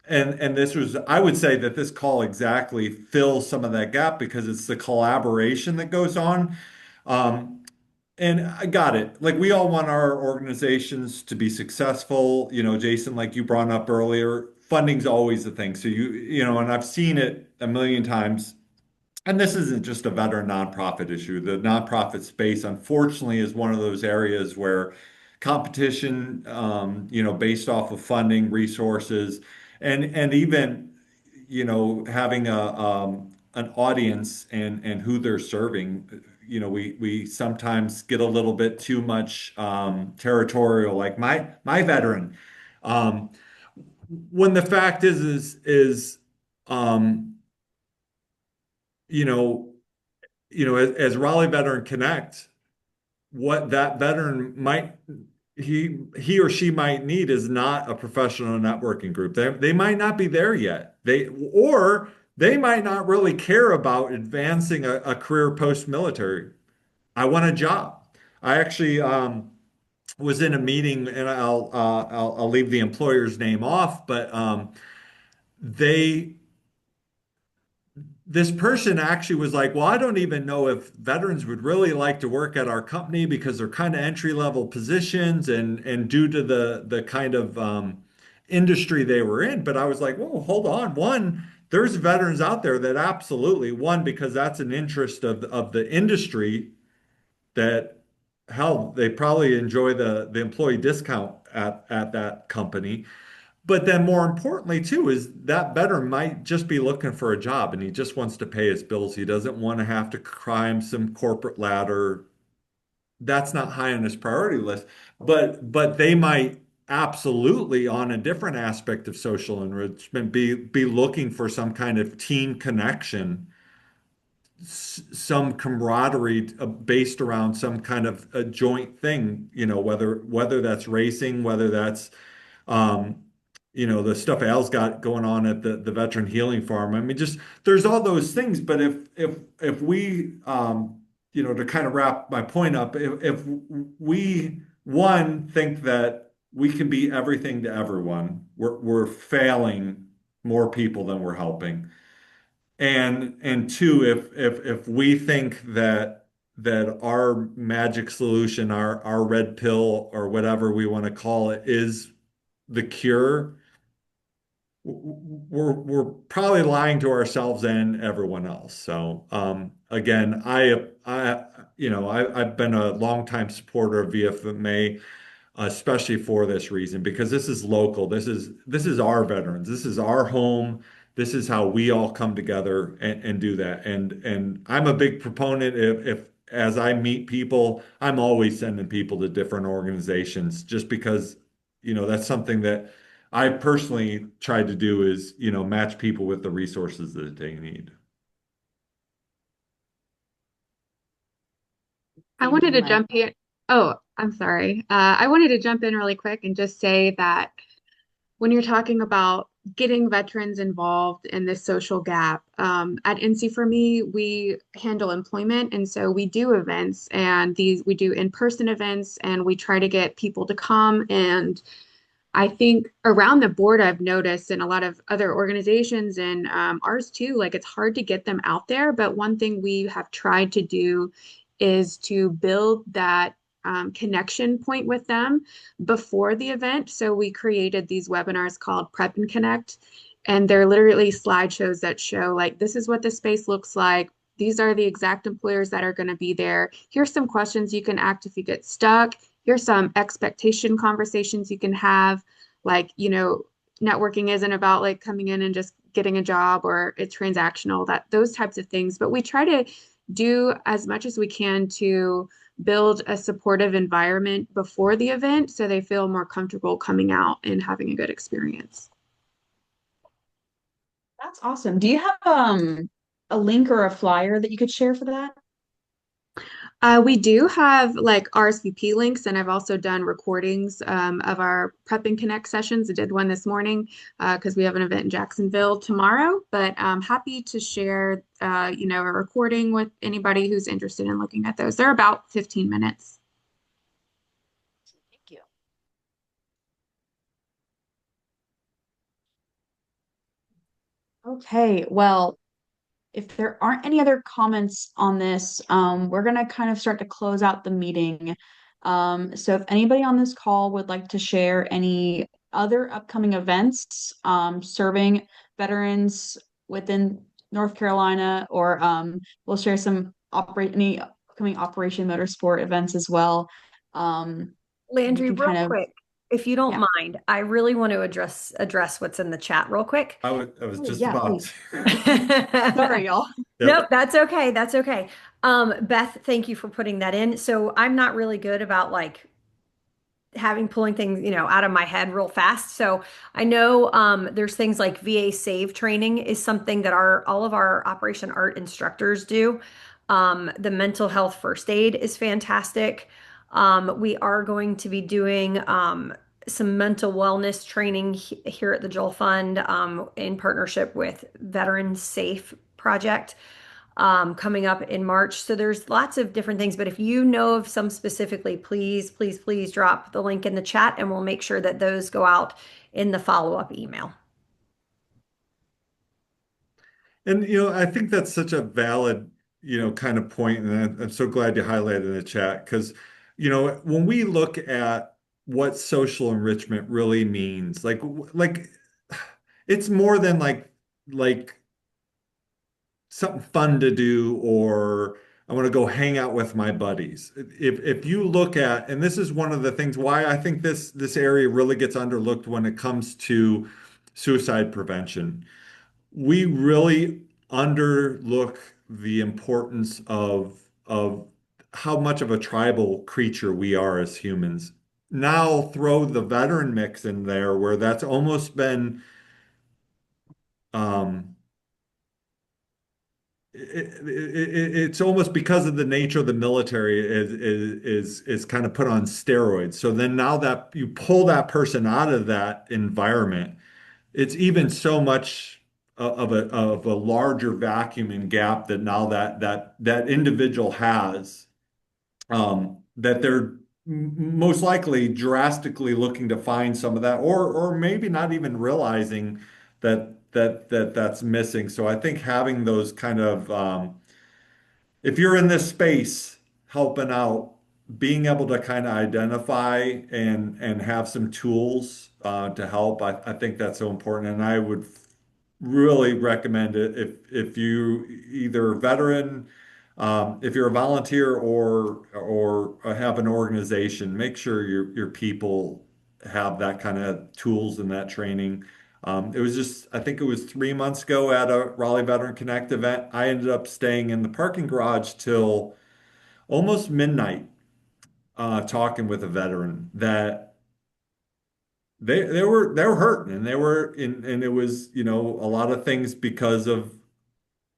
and this was, I would say that this call exactly fills some of that gap because it's the collaboration that goes on. And I got it. Like we all want our organizations to be successful. Jason, like you brought up earlier, funding's always a thing. So and I've seen it a million times. And this isn't just a veteran nonprofit issue. The nonprofit space, unfortunately, is one of those areas where competition, based off of funding, resources, and even, having an audience and who they're serving. We sometimes get a little bit too much territorial, like my veteran. Um, when the fact is um, you know, as Raleigh Veteran Connect, what that veteran might he or she might need is not a professional networking group. They might not be there yet. They might not really care about advancing a career post-military. I want a job. I actually was in a meeting, and I'll leave the employer's name off, but they this person actually was like, well, I don't even know if veterans would really like to work at our company because they're kind of entry-level positions and due to the kind of industry they were in. But I was like, well, hold on. One, there's veterans out there that absolutely, one, because that's an interest of the industry that, hell, they probably enjoy the employee discount at that company. But then more importantly, too, is that veteran might just be looking for a job and he just wants to pay his bills. He doesn't want to have to climb some corporate ladder. That's not high on his priority list. But they might absolutely, on a different aspect of social enrichment, be looking for some kind of team connection, some camaraderie based around some kind of a joint thing, whether that's racing, whether that's um, the stuff Al's got going on at the Veteran Healing Farm. I mean, just there's all those things. But if we, to kind of wrap my point up, if we one think that we can be everything to everyone, we're failing more people than we're helping. And two, if we think that that our magic solution, our red pill or whatever we want to call it, is the cure, we're probably lying to ourselves and everyone else. So again, I've been a longtime supporter of VFMA, especially for this reason, because this is local. This is our veterans. This is our home. This is how we all come together and do that. And I'm a big proponent. If as I meet people, I'm always sending people to different organizations, just because that's something that I personally tried to do, is match people with the resources that they need. I Thank wanted you, to Mike. jump in. Oh, I'm sorry. I wanted to jump in really quick and just say that when you're talking about getting veterans involved in this social gap, at NC for Me, we handle employment. And so we do events, and we do in-person events, and we try to get people to come. And I think around the board, I've noticed in a lot of other organizations and ours too, like it's hard to get them out there. But one thing we have tried to do is to build that connection point with them before the event. So we created these webinars called Prep and Connect. And they're literally slideshows that show like, this is what the space looks like. These are the exact employers that are going to be there. Here's some questions you can ask if you get stuck. Here's some expectation conversations you can have. Like, networking isn't about like coming in and just getting a job, or it's transactional, that those types of things. But we try to do as much as we can to build a supportive environment before the event so they feel more comfortable coming out and having a good experience. That's awesome. Do you have a link or a flyer that you could share for that? We do have like RSVP links, and I've also done recordings of our Prep and Connect sessions. I did one this morning because we have an event in Jacksonville tomorrow, but I'm happy to share, a recording with anybody who's interested in looking at those. They're about 15 minutes. Thank you. Okay, well, if there aren't any other comments on this, we're going to kind of start to close out the meeting. So if anybody on this call would like to share any other upcoming events serving veterans within North Carolina, or we'll share any upcoming Operation Motorsport events as well. You Landry, can real kind of, quick, if you don't yeah. mind, I really want to address what's in the chat real quick. I was Oh, just yeah, about. Sorry, y'all. Yep. Nope, that's okay. That's okay. Beth, thank you for putting that in. So I'm not really good about like pulling things, out of my head real fast. So I know there's things like VA Save training is something that all of our Operation Art instructors do. The mental health first aid is fantastic. We are going to be doing some mental wellness training here at the Joel Fund in partnership with Veterans Safe Project coming up in March. So there's lots of different things, but if you know of some specifically, please, please, please drop the link in the chat and we'll make sure that those go out in the follow-up email. And I think that's such a valid, kind of point, and I'm so glad you highlighted in the chat, because when we look at what social enrichment really means, like it's more than like something fun to do, or I want to go hang out with my buddies. If you look at, and this is one of the things why I think this area really gets underlooked when it comes to suicide prevention. We really underlook the importance of how much of a tribal creature we are as humans. Now throw the veteran mix in there, where that's almost been um, it's almost, because of the nature of the military, is kind of put on steroids. So then now that you pull that person out of that environment, it's even so much of a larger vacuum and gap that now that individual has, that they're most likely drastically looking to find some of that, or maybe not even realizing that's missing. So I think having those kind of, if you're in this space, helping out, being able to kind of identify and have some tools to help. I think that's so important, and I would really recommend it if you either a veteran, if you're a volunteer or have an organization, make sure your people have that kind of tools and that training. It was just, I think it was 3 months ago at a Raleigh Veteran Connect event. I ended up staying in the parking garage till almost midnight, talking with a veteran that they were hurting and they were in, and it was, a lot of things because of,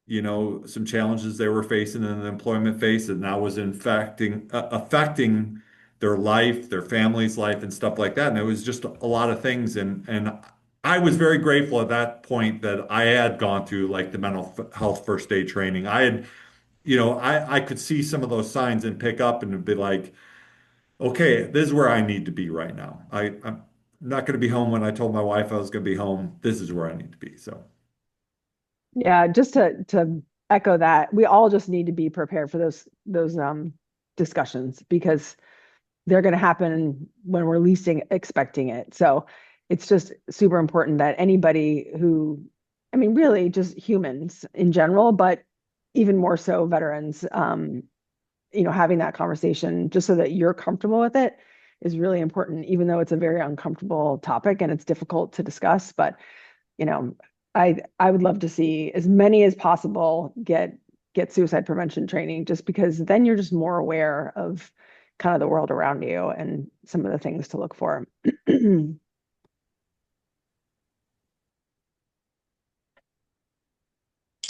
some challenges they were facing in the employment phase, and that was affecting their life, their family's life and stuff like that. And it was just a lot of things. And I was very grateful at that point that I had gone through like the mental health first aid training. I had, I could see some of those signs and pick up and be like, okay, this is where I need to be right now. I'm not going to be home when I told my wife I was going to be home. This is where I need to be. So, Yeah, just to echo that, we all just need to be prepared for those discussions because they're going to happen when we're least expecting it. So it's just super important that anybody who, I mean, really just humans in general, but even more so veterans, having that conversation just so that you're comfortable with it is really important, even though it's a very uncomfortable topic and it's difficult to discuss. But, I would love to see as many as possible get suicide prevention training, just because then you're just more aware of kind of the world around you and some of the things to look for.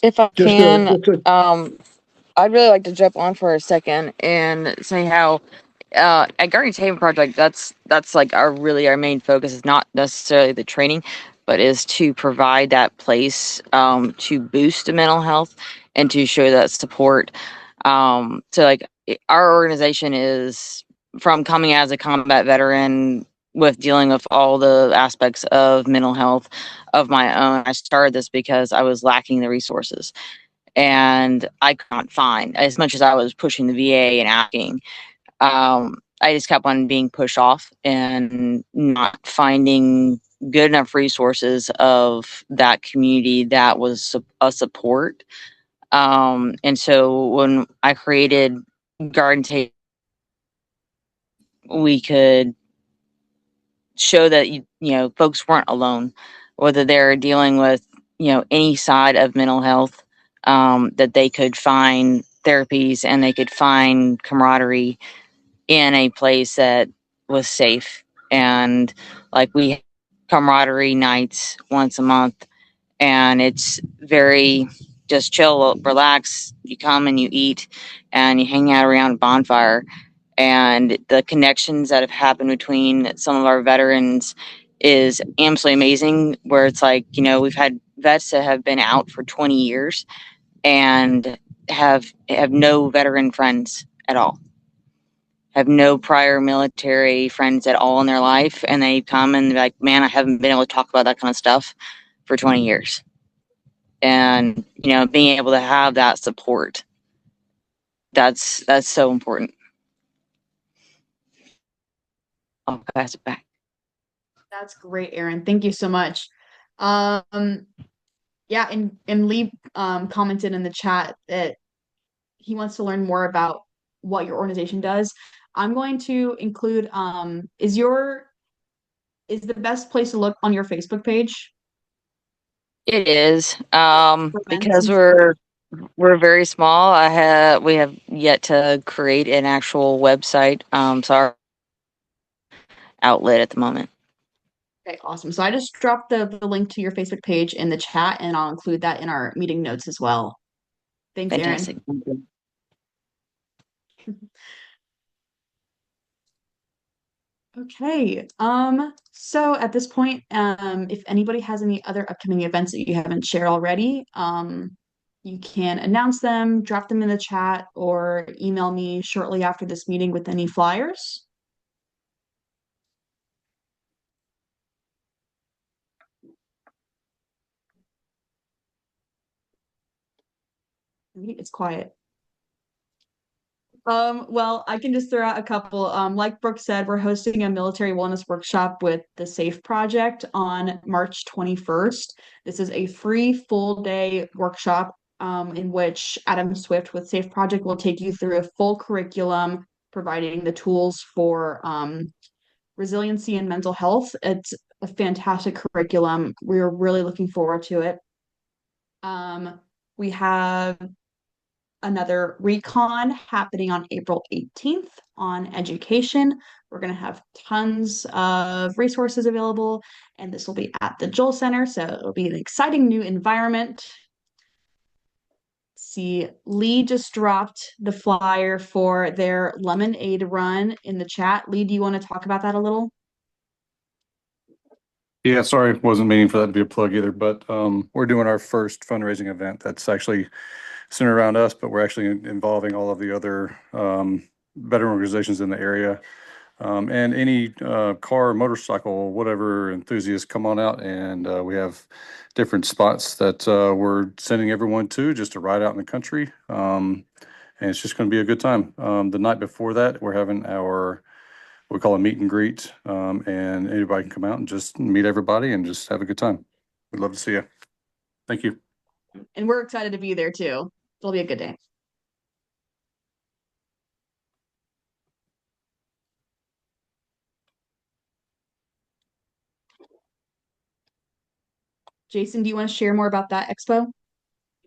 If I Just can, just a I'd really like to jump on for a second and say how at Guardian's Haven Project, that's like our main focus is not necessarily the training, but is to provide that place to boost the mental health and to show that support. So like our organization is from coming as a combat veteran with dealing with all the aspects of mental health of my own. I started this because I was lacking the resources and I can't find, as much as I was pushing the VA and asking. I just kept on being pushed off and not finding good enough resources of that community that was a support. And so when I created Garden Tape, we could show that folks weren't alone, whether they're dealing with any side of mental health, that they could find therapies and they could find camaraderie in a place that was safe. And like we have camaraderie nights once a month, and it's very just chill, relax. You come and you eat and you hang out around a bonfire, and the connections that have happened between some of our veterans is absolutely amazing, where it's like, we've had vets that have been out for 20 years and have no veteran friends at all, have no prior military friends at all in their life, and they come and they're like, man, I haven't been able to talk about that kind of stuff for 20 years. And being able to have that support, that's so important. I'll pass it back. That's great, Aaron. Thank you so much. Yeah, and Lee commented in the chat that he wants to learn more about what your organization does. I'm going to include is the best place to look on your Facebook page? It is, For events because and stuff? we're very small. We have yet to create an actual website, so our outlet at the moment. Okay, awesome. So I just dropped the link to your Facebook page in the chat, and I'll include that in our meeting notes as well. Thanks, Aaron. Fantastic. Thank you. Okay. So at this point, if anybody has any other upcoming events that you haven't shared already, you can announce them, drop them in the chat, or email me shortly after this meeting with any flyers. It's quiet. Well, I can just throw out a couple. Like Brooke said, we're hosting a military wellness workshop with the SAFE Project on March 21st. This is a free full day workshop in which Adam Swift with SAFE Project will take you through a full curriculum, providing the tools for resiliency and mental health. It's a fantastic curriculum. We're really looking forward to it. We have another recon happening on April 18th on education. We're going to have tons of resources available, and this will be at the Joel Center, so it'll be an exciting new environment. See, Lee just dropped the flyer for their lemonade run in the chat. Lee, do you want to talk about that a little? Yeah, sorry, wasn't meaning for that to be a plug either, but we're doing our first fundraising event that's actually centered around us, but we're actually involving all of the other veteran organizations in the area. And any car, motorcycle, whatever enthusiasts, come on out, and we have different spots that we're sending everyone to just to ride out in the country. And it's just going to be a good time. The night before that, we're having our, we call a meet and greet, and anybody can come out and just meet everybody and just have a good time. We'd love to see you. Thank you. And we're excited to be there too. It'll be a good day. Jason, do you want to share more about that expo?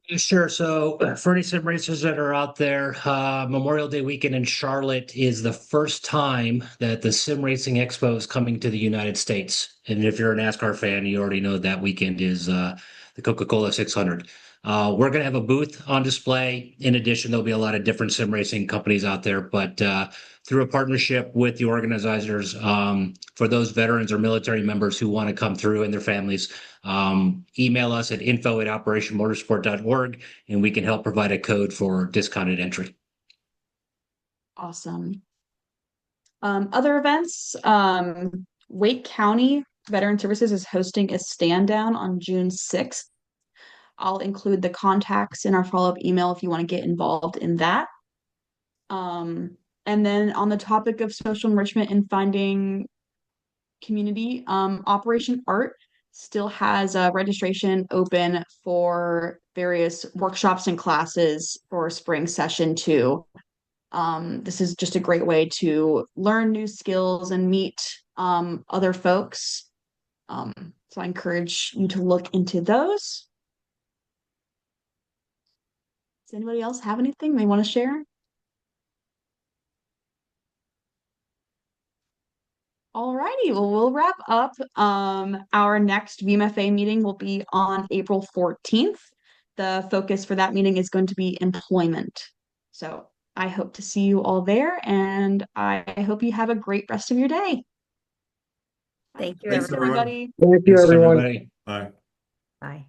Sure. So for any sim racers that are out there, Memorial Day weekend in Charlotte is the first time that the Sim Racing Expo is coming to the United States. And if you're a NASCAR fan, you already know that weekend is the Coca-Cola 600. We're going to have a booth on display. In addition, there'll be a lot of different sim racing companies out there, but through a partnership with the organizers, for those veterans or military members who want to come through and their families, email us at info@operationmotorsport.org, and we can help provide a code for discounted entry. Awesome. Other events, Wake County Veteran Services is hosting a stand down on June 6th. I'll include the contacts in our follow-up email if you want to get involved in that. And then on the topic of social enrichment and finding community, Operation Art still has a registration open for various workshops and classes for spring session 2. This is just a great way to learn new skills and meet other folks. So I encourage you to look into those. Does anybody else have anything they want to share? Alrighty, well, we'll wrap up. Our next Vmfa meeting will be on April 14th. The focus for that meeting is going to be employment. So I hope to see you all there, and I hope you have a great rest of your day. Thank you, Thanks, everyone. Everybody. Thank you, Thanks, everyone. everybody. Bye. Bye.